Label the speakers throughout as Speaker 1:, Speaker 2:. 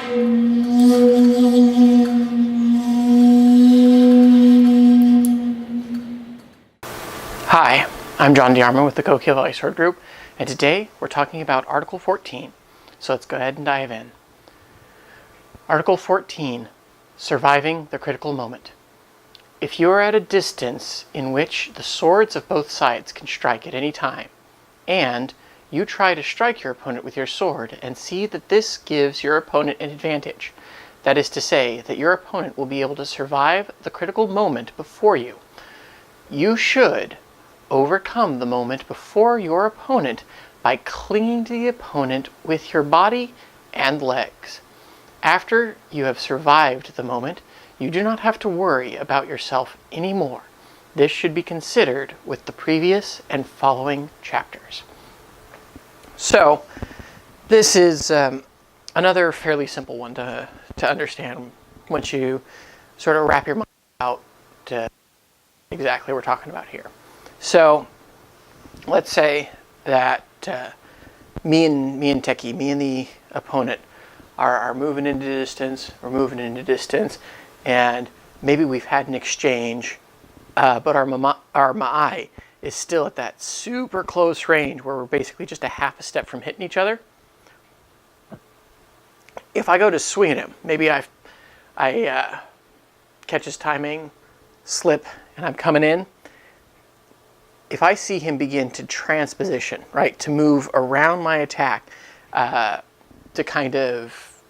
Speaker 1: Hi, I'm John DeArmond with the Coquille Ice Sword Group, and today we're talking about Article 14, so let's go ahead and dive in. Article 14, Surviving the Critical Moment. If you are at a distance in which the swords of both sides can strike at any time, and you try to strike your opponent with your sword and see that this gives your opponent an advantage, that is to say that your opponent will be able to survive the critical moment before you, you should overcome the moment before your opponent by clinging to the opponent with your body and legs. After you have survived the moment, you do not have to worry about yourself anymore. This should be considered with the previous and following chapters. So, this is another fairly simple one to understand once you sort of wrap your mind out to exactly what we're talking about here. So, let's say that me and Techie, me and the opponent, are moving into distance. We're moving into distance, and maybe we've had an exchange, but our Ma'ai is still at that super close range where we're basically just a half a step from hitting each other. If I go to swing at him, maybe I catch his timing, slip, and I'm coming in. If I see him begin to transposition, right, to move around my attack, to kind of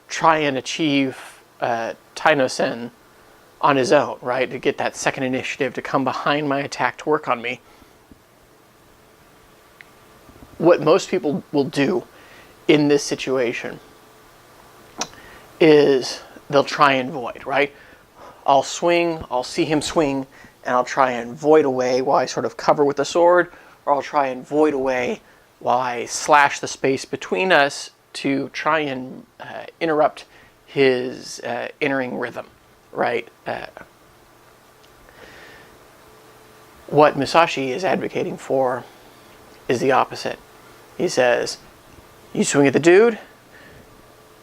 Speaker 1: try and achieve Taino-sen on his own, right, to get that second initiative to come behind my attack to work on me, what most people will do in this situation is they'll try and void, right? I'll swing, I'll see him swing, and I'll try and void away while I sort of cover with the sword, or I'll try and void away while I slash the space between us to try and interrupt his entering rhythm, right? What Musashi is advocating for is the opposite. He says, you swing at the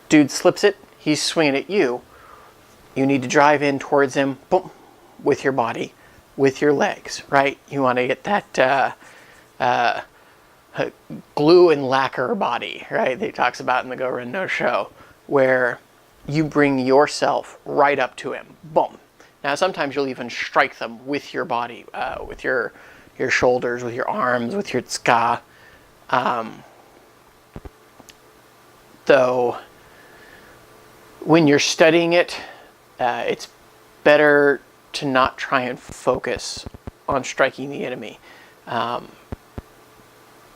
Speaker 1: dude slips it, he's swinging at you. You need to drive in towards him, boom, with your body, with your legs, right? You want to get that glue and lacquer body, right? That he talks about in the Go Run No Show, where you bring yourself right up to him, boom. Now, sometimes you'll even strike them with your body, with your shoulders, with your arms, with your tsuka. Though, when you're studying it, it's better to not try and focus on striking the enemy.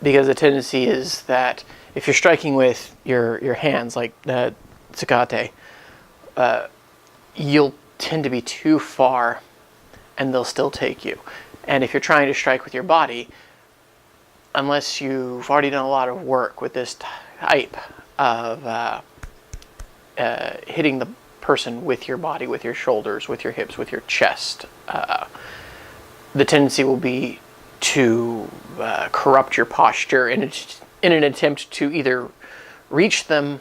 Speaker 1: Because the tendency is that if you're striking with your hands, like tsukate, you'll tend to be too far and they'll still take you. And if you're trying to strike with your body, unless you've already done a lot of work with this type of hitting the person with your body, with your shoulders, with your hips, with your chest, the tendency will be to corrupt your posture in an attempt to either reach them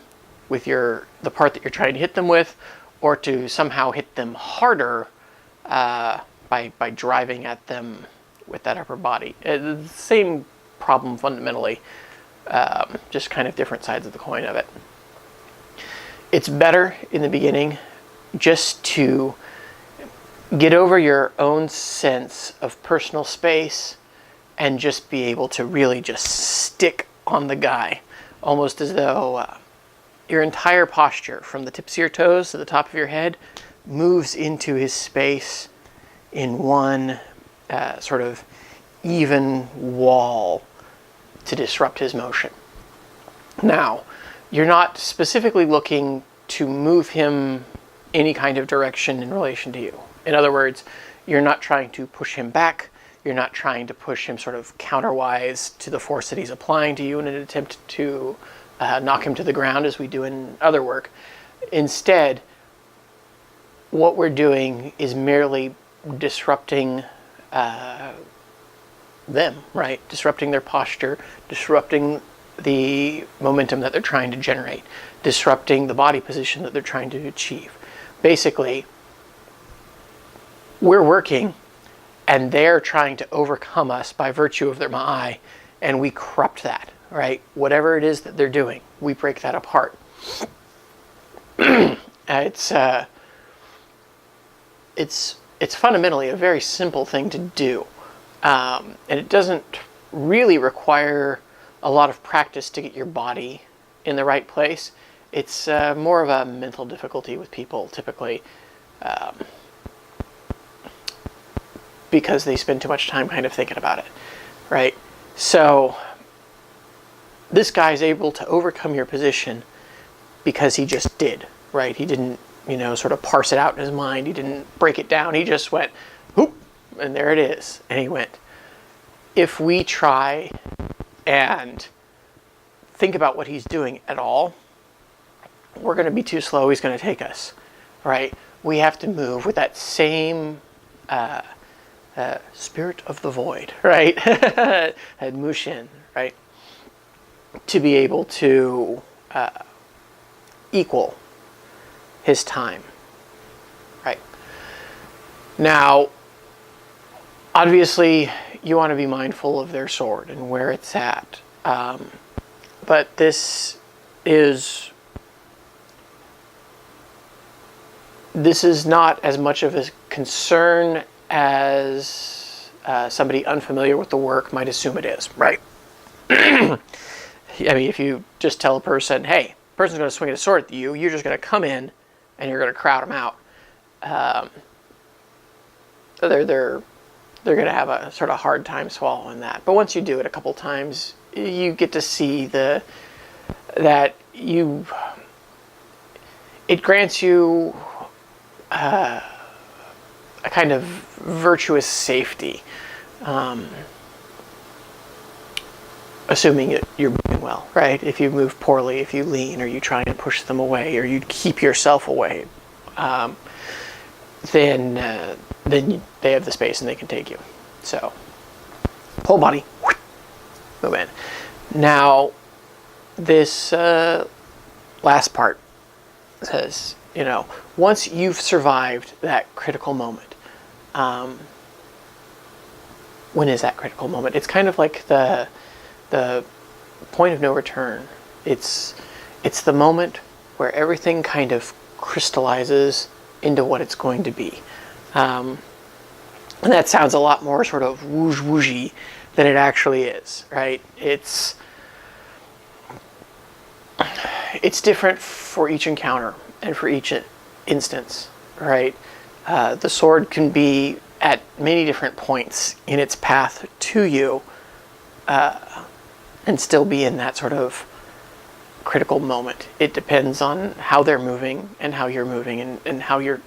Speaker 1: with the part that you're trying to hit them with, or to somehow hit them harder by driving at them with that upper body. The same problem fundamentally, just kind of different sides of the coin of it. It's better in the beginning just to get over your own sense of personal space and just be able to really just stick on the guy, almost as though your entire posture from the tips of your toes to the top of your head moves into his space in one sort of even wall to disrupt his motion. Now, you're not specifically looking to move him any kind of direction in relation to you. In other words, you're not trying to push him back. You're not trying to push him sort of counterwise to the force that he's applying to you in an attempt to knock him to the ground, as we do in other work. Instead, what we're doing is merely disrupting them, right? Disrupting their posture, disrupting the momentum that they're trying to generate. disrupting the body position that they're trying to achieve. Basically, we're working and they're trying to overcome us by virtue of their ma'ai, and we corrupt that, right? Whatever it is that they're doing, we break that apart. It's fundamentally a very simple thing to do, and it doesn't really require a lot of practice to get your body in the right place. It's more of a mental difficulty with people typically, because they spend too much time kind of thinking about it, right? So this guy's able to overcome your position because he just did, right? He didn't, sort of parse it out in his mind. He didn't break it down. He just went, whoop, and there it is. And he went. If we try and think about what he's doing at all, we're going to be too slow. He's going to take us, right? We have to move with that same spirit of the void, right? Mushin, right? To be able to equal his time, right? Now, obviously, you want to be mindful of their sword and where it's at, but this is not as much of a concern as somebody unfamiliar with the work might assume it is, right? I mean, if you just tell a person, hey, the person's going to swing a sword at you, you're just going to come in and you're going to crowd them out. They're going to have a sort of hard time swallowing that. But once you do it a couple times, you get to see it grants you a kind of virtuous safety, assuming that you're moving well, right? If you move poorly, if you lean, or you try and push them away, or you keep yourself away, then they have the space and they can take you. So, whole body, move in. Now, this last part says, once you've survived that critical moment, when is that critical moment? It's kind of like the point of no return. It's the moment where everything kind of crystallizes into what it's going to be. And that sounds a lot more sort of whoosh whooshy than it actually is, right? It's different for each encounter and for each instance, right? The sword can be at many different points in its path to you, and still be in that sort of critical moment. It depends on how they're moving and how you're moving, and how your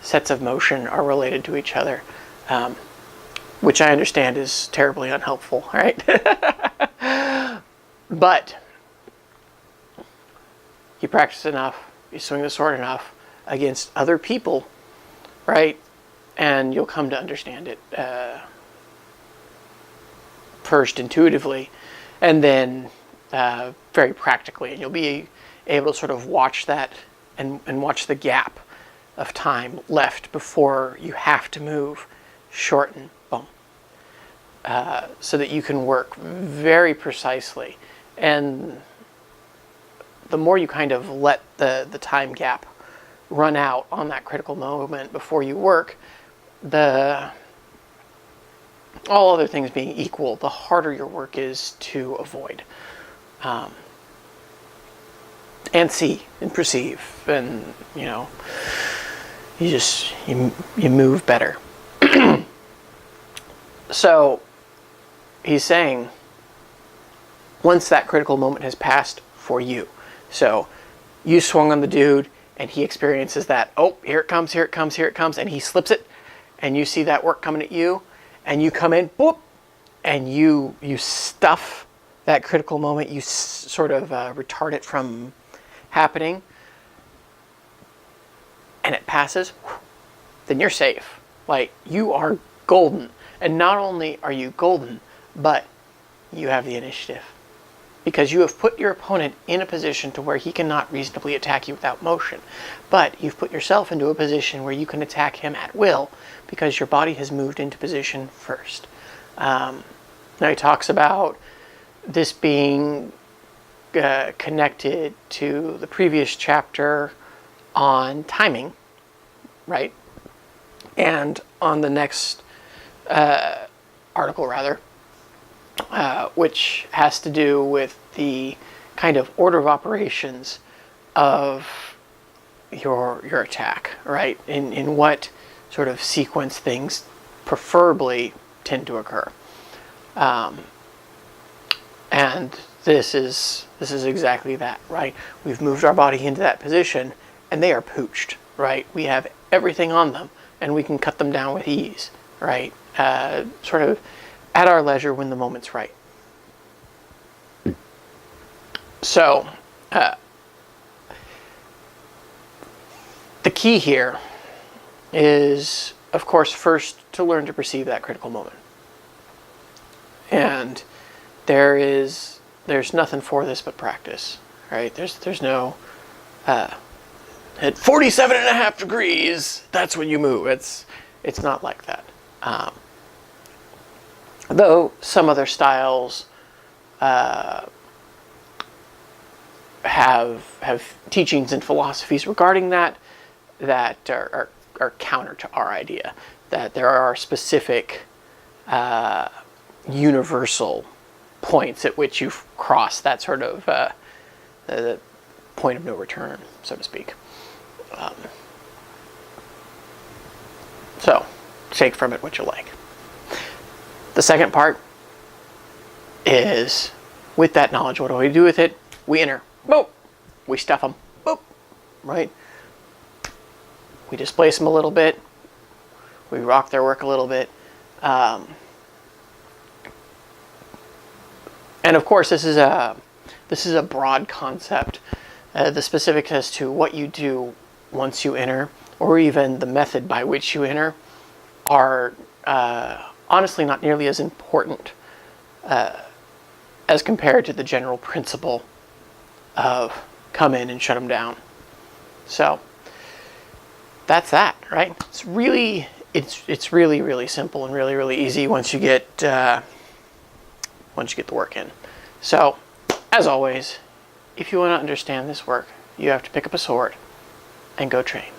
Speaker 1: sets of motion are related to each other, which I understand is terribly unhelpful, right? But you practice enough, you swing the sword enough against other people, right? And you'll come to understand it first intuitively, and then very practically. And you'll be able to sort of watch that and watch the gap of time left before you have to move, shorten, boom, so that you can work very precisely. And the more you kind of let the time gap run out on that critical moment before you work, all other things being equal, the harder your work is to avoid, and see and perceive, and you move better. So he's saying, once that critical moment has passed for you, so you swung on the dude and he experiences that, oh, here it comes, here it comes, here it comes, and he slips it, and you see that work coming at you, and you come in, boop, and you stuff that critical moment, you sort of retard it from happening, and it passes, then you're safe. Like, you are golden. And not only are you golden, but you have the initiative. because you have put your opponent in a position to where he cannot reasonably attack you without motion. But you've put yourself into a position where you can attack him at will because your body has moved into position first. Now he talks about this being connected to the previous chapter on timing, right? And on the next article, rather, which has to do with the kind of order of operations of your attack, right? In what sort of sequence things preferably tend to occur. And this is exactly that, right? We've moved our body into that position, and they are pooched, right? We have everything on them, and we can cut them down with ease, right? Sort of at our leisure when the moment's right. So, the key here is, of course, first to learn to perceive that critical moment. And there's nothing for this but practice, right? There's no at 47.5 degrees, that's when you move. It's not like that. Though some other styles have teachings and philosophies regarding that are counter to our idea, that there are specific universal points at which you've crossed that sort of the point of no return, so to speak. So take from it what you like. The second part is, with that knowledge, what do we do with it? We enter. Boop. We stuff them. Boop. Right? We displace them a little bit. We rock their work a little bit. And of course, this is a broad concept. The specifics as to what you do once you enter, or even the method by which you enter, are honestly not nearly as important as compared to the general principle of come in and shut them down. So that's that, right? It's really simple and really easy once you get the work in. So, as always, if you want to understand this work, you have to pick up a sword and go train.